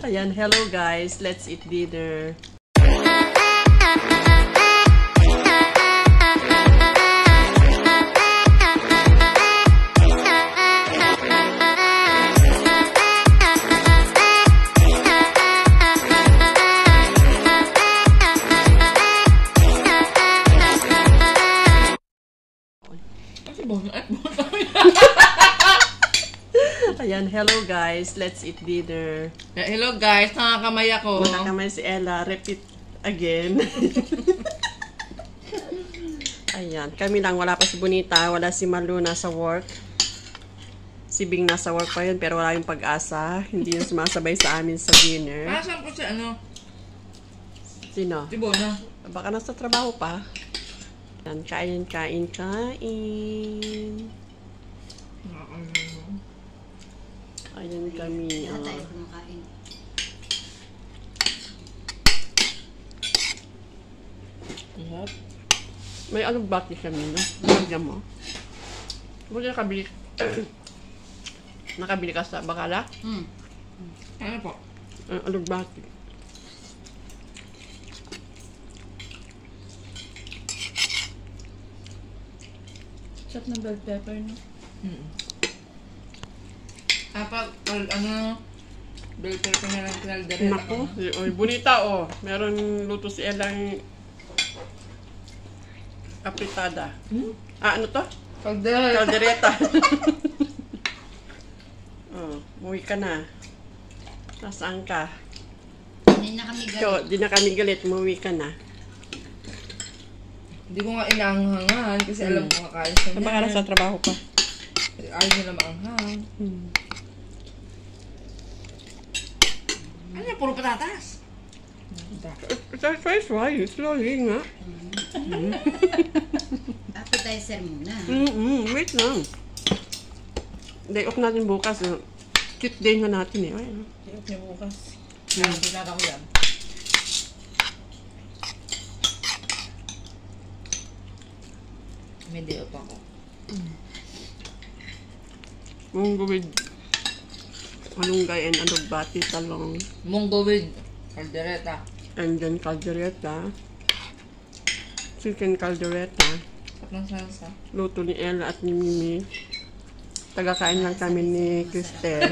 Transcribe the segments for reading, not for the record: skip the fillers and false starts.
Ayan, hello guys. Let's eat dinner. Ayan, hello guys. Let's eat dinner. Hello guys, nakakamay ako. Nakakamay si Ella. Repeat again. Ayan, kami lang. Wala pa si Bonita. Wala si Malu nasa work. Si Bing nasa work pa yun, pero wala yung Pag-asa. Hindi yung sumasabay sa amin sa dinner. Saan po siya, ano? Sino? Si Bona. Baka nasa trabaho pa. Ayan, kain. Ayan kami. Wala tayo kumakain. Yep. May alugbati kami, no? Lagyan mo. Buti nakabili. Nakabili ka sa Bakala? Ano po? Alugbati. Sarap ng bell pepper, no? Ano, belter ko na lang kinaldarin. Naku, oy, Bonita, oh. Meron luto si Elang apritada. Ano to? Caldereta. Oh, umuwi ka na. Nasaan ka? Hindi na kami galit. Ikaw, di na kami galit. Umuwi ka na. Hindi ko nga inaanghangan kasi alam ko kakain siya. Baka nasa trabaho pa. Ayaw nila maanghang. Ano yan? Puro patatas. That's why. Slowly nga. Appetizer muna. Wait lang. Day off natin bukas. Cute day nga natin eh. Ay, Day off niya bukas. Pinata ko yan. May day off ako. munggo with malunggay and alugbati, talong. Munggo with caldereta. And then caldereta. Chicken caldereta. Sarap ng salsa. Luto ni Ella at ni Mimi. Tagakain lang kami ni Cristel.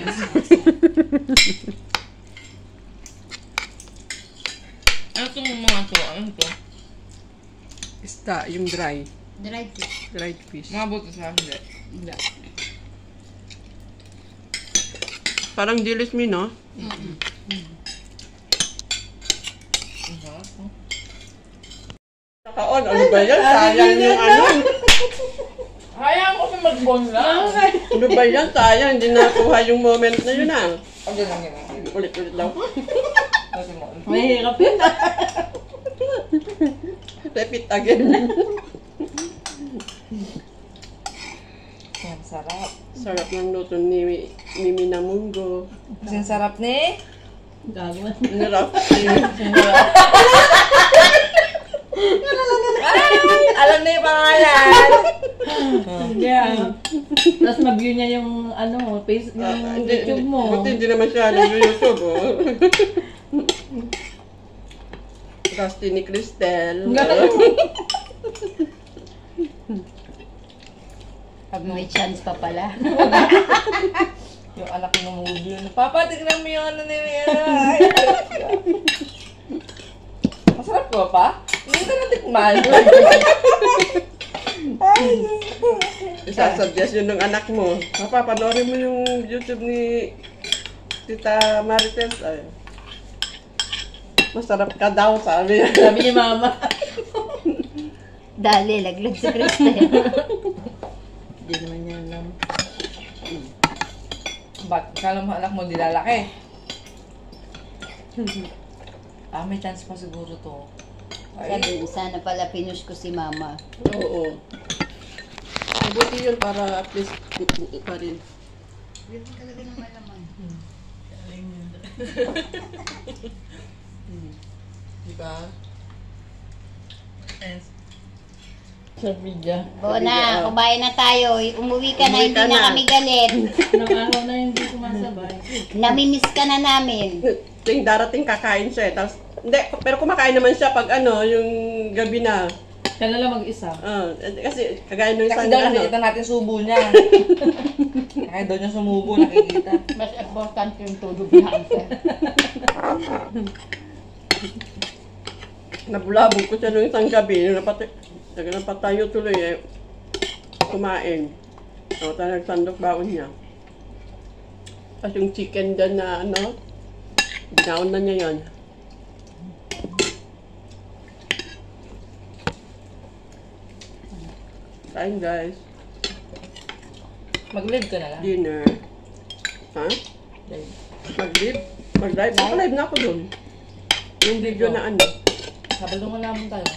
Ano itong mga to? Ano to? Isda, yung dry. Dried fish. Dried fish. Mabot sa hindi. Hindi. Parang dilis mi, no? Ang sarap po. Kaon, ano ba yan? Sayang yung ano. Hayaan ko sa mag-bond lang. Ano ba yan? Sayang, hindi nakuha yung moment na yun ah. Ang lang yan. Ulit-ulit daw. Kasi mo. Mahirap yun. Repeat again. Ang sarap. Sarap ng luto ni Mimi na munggo. Kasi ang sarap ni... Gagawin. Narap. Alam na yung pangalan. Yeah. Tapos mag-view niya yung ano, face, yung YouTube mo. Buti hindi naman siya yung YouTube, oh. Rusty ni Cristel. May chance pa pala. Yung anak ng movie yun. Papa, tignan mo yung ano na yun. Masarap ko pa? Hindi ka natikman. Isasuggest yun ng anak mo. Papa, panoorin mo yung YouTube ni Tita Marites. Ay. Masarap ka daw, sabi niya. Sabi ni Mama. Dali, laglag si Cristel. Hindi naman niya alam. Ba't kala mo anak mo dilalaki? May chance pa siguro to. Sabi, sana pala pinush ko si Mama. Oo. Ay, buti yun para at least pa rin. Yun talaga ng malaman. Diba? Yes. Sa media. Bona, kumain na tayo. Umuwi ka na, Umuwi hindi ka na na. kami galit. Ilang araw na hindi sumasabay. Namimiss ka na namin. Ting darating kakain siya eh. Tapos, hindi, pero kumakain naman siya pag ano, yung gabi na. Siya na lang mag-isa. Kasi kagaya nung Kasi isang daw ano. nakikita natin subo niya. Kaya daw niya sumubo, nakikita. Mas important yung tulog natin. Nabulabog ko siya nung isang gabi. Napatayo tuloy eh. Kumain. O, tayo nagsandok baon niya. Tapos yung chicken dyan na ano, binaon na niya yon. Kain guys. Mag-live ka na lang. Dinner. Ha? Live. Mag-live? Mag-live? Naka-live na ako dun. Yung video na ano. Sabado mo naman tayo.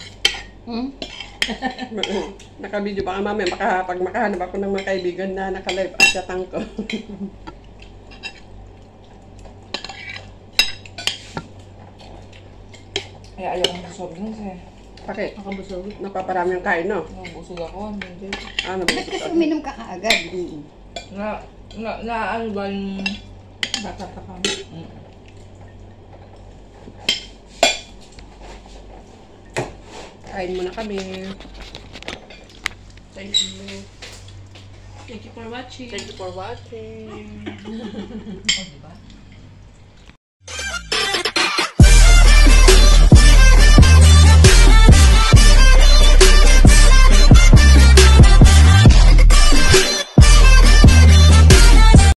Hmm? Naka-video baka mamaya pag makahanap ako ng mga kaibigan na naka-live at yatang ko. Kaya ayaw ko ng soft drinks eh. Bakit? Nakabusog. Napaparami yung kain, no? Busog ako. Hindi. Ano ba? Ba't kasi uminom ka kaagad? Na ano ba yung... Bata pa kami. Kain muna kami. Thank you. Thank you for watching. Thank you for watching. Oh, diba?